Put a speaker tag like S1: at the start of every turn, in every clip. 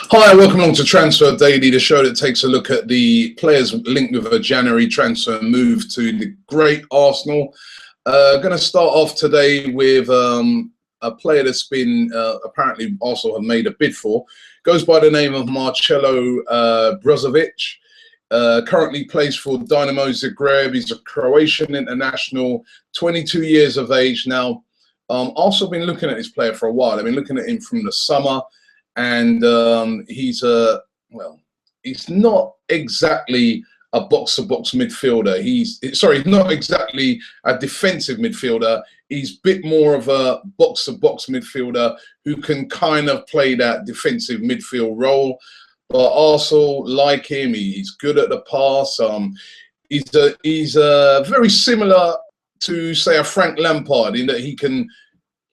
S1: Hi, welcome along to Transfer Daily, the show that takes a look at the players linked with a January transfer move to the great Arsenal. Going to start off today with a player that's been apparently Arsenal have made a bid for. Goes by the name of Marcelo Brozovic. Currently plays for Dynamo Zagreb. He's a Croatian international, 22 years of age now. Also been looking at this player for a while. I've been looking at him from the summer. And he's not exactly a box-to-box midfielder. He's not exactly a defensive midfielder. He's a bit more of a box-to-box midfielder who can kind of play that defensive midfield role. But also, like him, he's good at the pass. He's very similar to, say, a Frank Lampard in that he can.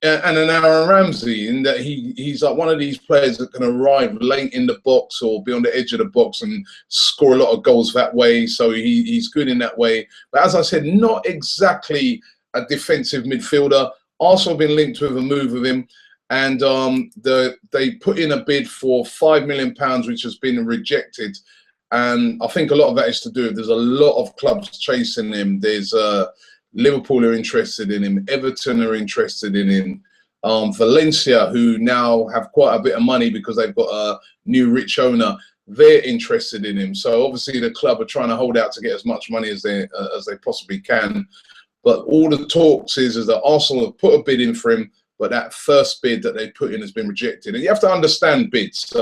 S1: And an Aaron Ramsey, in that he's like one of these players that can arrive late in the box or be on the edge of the box and score a lot of goals that way. So he's good in that way. But as I said, not exactly a defensive midfielder. Also been linked with a move with him. And they put in a bid for £5 million, which has been rejected. And I think a lot of that is to do with there's a lot of clubs chasing him. There's Liverpool are interested in him. Everton are interested in him. Valencia, who now have quite a bit of money because they've got a new rich owner, they're interested in him. So obviously the club are trying to hold out to get as much money as they possibly can. But all the talks is that Arsenal have put a bid in for him, but that first bid that they put in has been rejected. And you have to understand bids.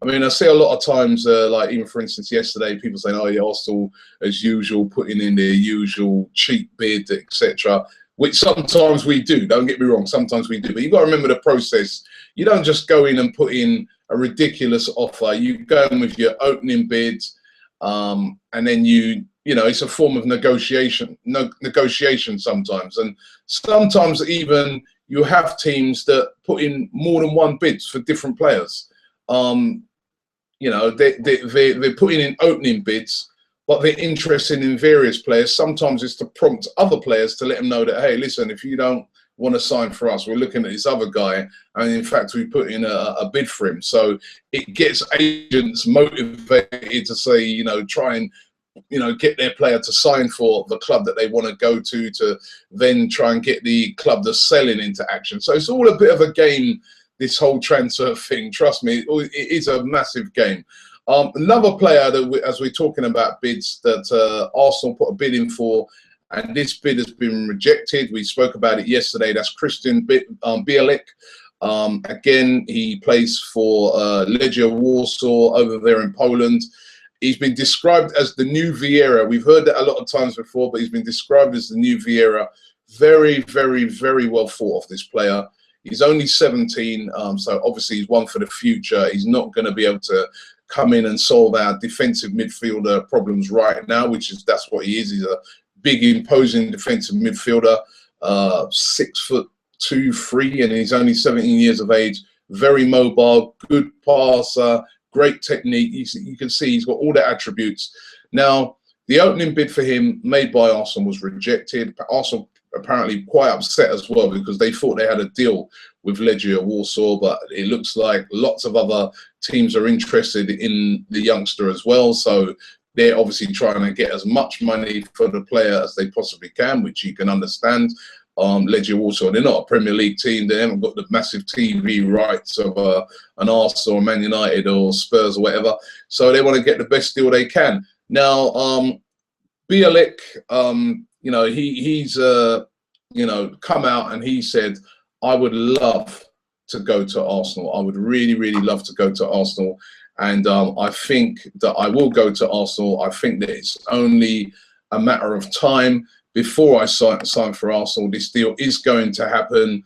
S1: I mean, I see a lot of times, like even for instance, yesterday, people saying, oh, yeah, Arsenal, as usual, putting in their usual cheap bid, etc., which sometimes we do. Don't get me wrong, sometimes we do. But you've got to remember the process. You don't just go in and put in a ridiculous offer. You go in with your opening bid, and then you know, it's a form of negotiation sometimes. And sometimes even you have teams that put in more than one bid for different players. You know, they're putting in opening bids, but they're interested in various players. Sometimes it's to prompt other players to let them know that, hey, listen, if you don't want to sign for us, we're looking at this other guy. And in fact, we put in a bid for him. So it gets agents motivated to say, you know, try and, you know, get their player to sign for the club that they want to go to then try and get the club that's selling into action. So it's all a bit of a game, this whole transfer thing. Trust me, it is a massive game. Another player that, as we're talking about bids, that Arsenal put a bid in for, and this bid has been rejected. We spoke about it yesterday. That's Christian Bielik. Again, he plays for Legia Warsaw over there in Poland. He's been described as the new Vieira. We've heard that a lot of times before, but he's been described as the new Vieira. Very, very, very well thought of, this player. He's only 17, so obviously he's one for the future. He's not going to be able to come in and solve our defensive midfielder problems right now, that's what he is. He's a big, imposing defensive midfielder, 6'2", 3", and he's only 17 years of age. Very mobile, good passer, great technique. You can see he's got all the attributes. Now, the opening bid for him made by Arsenal was rejected. Arsenal apparently quite upset as well because they thought they had a deal with Legia Warsaw, but it looks like lots of other teams are interested in the youngster as well. So they're obviously trying to get as much money for the player as they possibly can, which you can understand. Legia Warsaw, they're not a Premier League team. They haven't got the massive TV rights of an Arsenal or Man United or Spurs or whatever. So they want to get the best deal they can. Now, Bielik, you know, he's you know, come out and he said, I would love to go to Arsenal. I would really, really love to go to Arsenal. And I think that I will go to Arsenal. I think that it's only a matter of time before I sign for Arsenal. This deal is going to happen.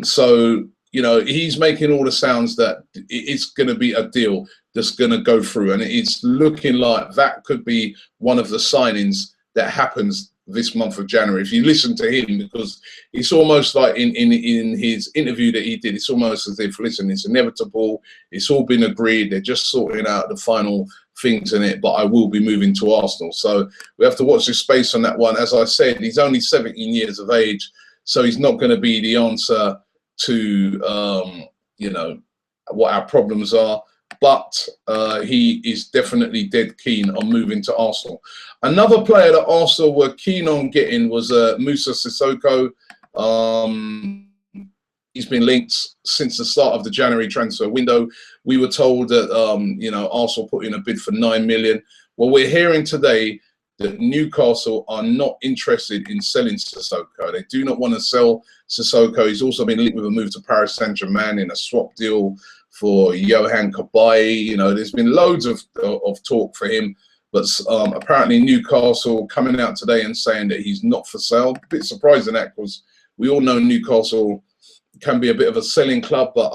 S1: So, you know, he's making all the sounds that it's going to be a deal that's going to go through. And it's looking like that could be one of the signings that happens this month of January. If you listen to him, because it's almost like in his interview that he did, it's almost as if, listen, it's inevitable. It's all been agreed. They're just sorting out the final things in it, but I will be moving to Arsenal. So we have to watch this space on that one. As I said, he's only 17 years of age, so he's not going to be the answer to, you know, what our problems are. But he is definitely dead keen on moving to Arsenal. Another player that Arsenal were keen on getting was Moussa Sissoko. He's been linked since the start of the January transfer window. We were told that you know, Arsenal put in a bid for 9 million. Well, we're hearing today that Newcastle are not interested in selling Sissoko. They do not want to sell Sissoko. He's also been linked with a move to Paris Saint-Germain in a swap deal for Johan Cabaye. You know, there's been loads of talk for him, but apparently Newcastle coming out today and saying that he's not for sale. A bit surprising that, because we all know Newcastle can be a bit of a selling club, but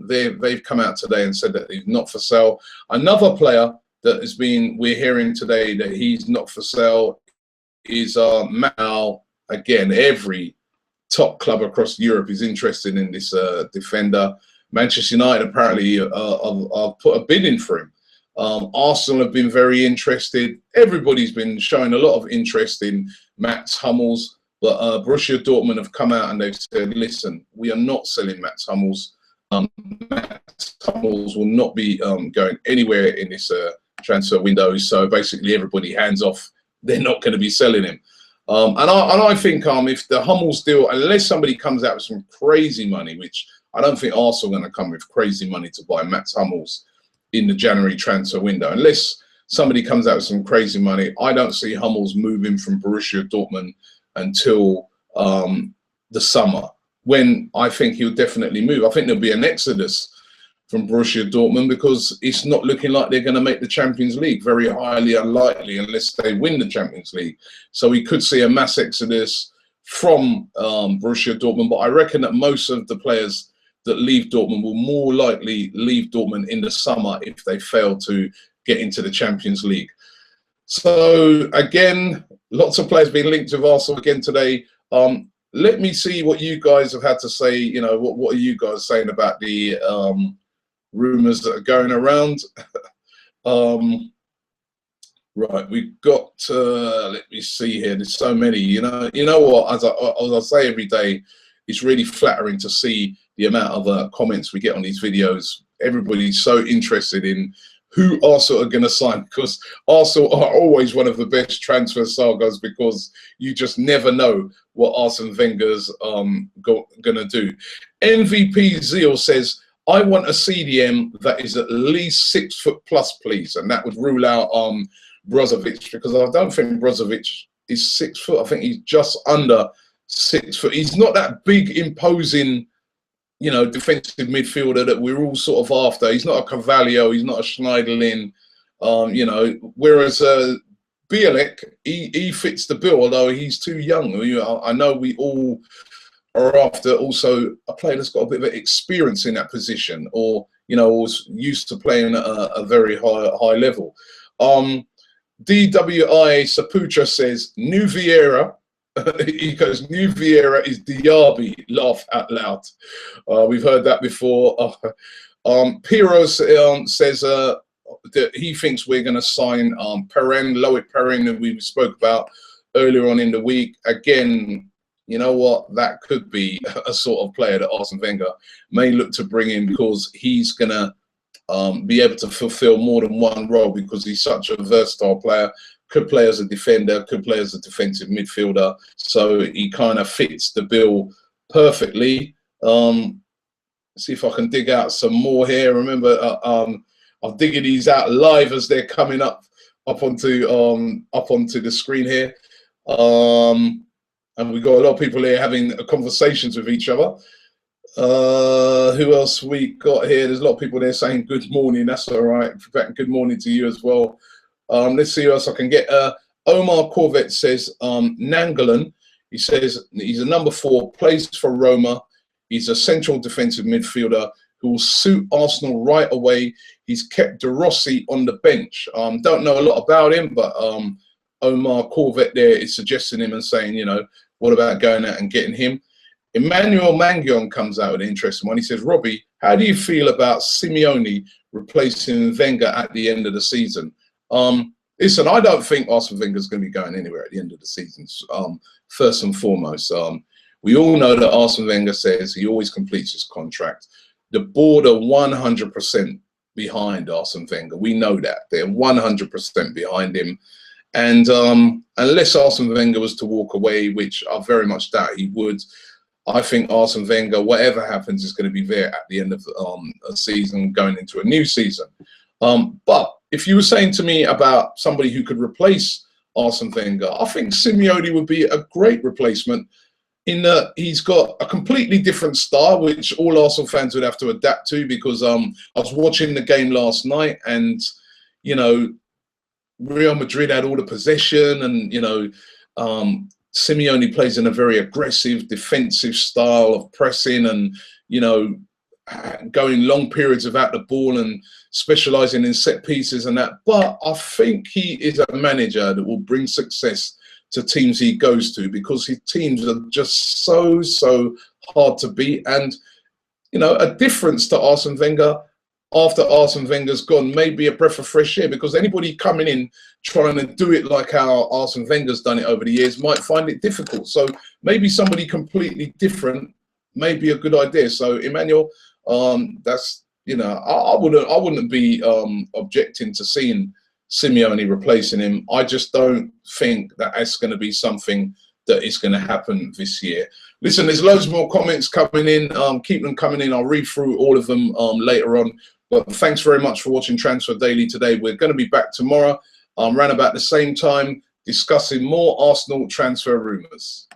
S1: they've come out today and said that he's not for sale. Another player that has been, we're hearing today that he's not for sale, is Mal. Again, every top club across Europe is interested in this defender. Manchester United apparently have put a bid in for him. Arsenal have been very interested. Everybody's been showing a lot of interest in Mats Hummels, but Borussia Dortmund have come out and they've said, listen, we are not selling Mats Hummels. Mats Hummels will not be going anywhere in this transfer window. So basically everybody hands off. They're not going to be selling him. And I think if the Hummels deal, unless somebody comes out with some crazy money, which I don't think Arsenal are going to come with crazy money to buy Mats Hummels in the January transfer window. Unless somebody comes out with some crazy money, I don't see Hummels moving from Borussia Dortmund until the summer, when I think he'll definitely move. I think there'll be an exodus from Borussia Dortmund, because it's not looking like they're going to make the Champions League. Very highly unlikely unless they win the Champions League. So we could see a mass exodus from Borussia Dortmund. But I reckon that most of the players that leave Dortmund will more likely leave Dortmund in the summer if they fail to get into the Champions League. So again, lots of players being linked with Arsenal again today. Let me see what you guys have had to say. You know, what are you guys saying about the rumours that are going around? Right, we've got. Let me see here. There's so many. You know what? As I say every day, it's really flattering to see the amount of comments we get on these videos. Everybody's so interested in who Arsenal are going to sign, because Arsenal are always one of the best transfer sagas, because you just never know what Arsene Wenger's going to do. MVP Zeal says, I want a CDM that is at least 6 foot plus, please. And that would rule out Brozovic, because I don't think Brozovic is 6 foot. I think he's just under 6 foot. He's not that big, imposing, you know, defensive midfielder that we're all sort of after. He's not a Carvalho, he's not a Schneiderlin, you know, whereas Bielek, he fits the bill, although he's too young. I know we all are after also a player that's got a bit of experience in that position, or, you know, was used to playing at a very high level. DWI Saputra says, New Vieira. He goes, New Vieira is Diaby, laugh out loud. We've heard that before. Piro says that he thinks we're going to sign Loic Perrin, that we spoke about earlier on in the week. Again, you know what? That could be a sort of player that Arsene Wenger may look to bring in, because he's going to be able to fulfill more than one role, because he's such a versatile player. Could play as a defender, could play as a defensive midfielder. So he kind of fits the bill perfectly. See if I can dig out some more here. Remember, I'm digging these out live as they're coming up onto the screen here. And we've got a lot of people here having conversations with each other. Who else we got here? There's a lot of people there saying good morning. That's all right. In fact, good morning to you as well. Let's see who else I can get. Omar Corvette says, Nangolan, he says he's a number 4, plays for Roma. He's a central defensive midfielder who will suit Arsenal right away. He's kept De Rossi on the bench. Don't know a lot about him, but Omar Corvette there is suggesting him and saying, you know, what about going out and getting him? Emmanuel Mangion comes out with an interesting one. He says, Robbie, how do you feel about Simeone replacing Wenger at the end of the season? Listen, I don't think Arsene Wenger is going to be going anywhere at the end of the season. First and foremost, we all know that Arsene Wenger says he always completes his contract. the board are 100% behind Arsene Wenger. We know that. They're 100% behind him. And unless Arsene Wenger was to walk away, which I very much doubt he would, I think Arsene Wenger, whatever happens, is going to be there at the end of a season, going into a new season. But if you were saying to me about somebody who could replace Arsene Wenger, I think Simeone would be a great replacement, in that he's got a completely different style, which all Arsenal fans would have to adapt to, because I was watching the game last night, and, you know, Real Madrid had all the possession, and, you know, Simeone plays in a very aggressive, defensive style of pressing and, you know, going long periods without the ball and specialising in set pieces and that. But I think he is a manager that will bring success to teams he goes to, because his teams are just so hard to beat. And, you know, a difference to Arsene Wenger after Arsene Wenger's gone may be a breath of fresh air, because anybody coming in trying to do it like how Arsene Wenger's done it over the years might find it difficult. So maybe somebody completely different may be a good idea. So Emmanuel, that's, you know, I wouldn't be objecting to seeing Simeone replacing him. I just don't think that that's going to be something that is going to happen this year. Listen, there's loads more comments coming in. Keep them coming in. I'll read through all of them later on. But thanks very much for watching Transfer Daily today. We're going to be back tomorrow around about the same time, discussing more Arsenal transfer rumours.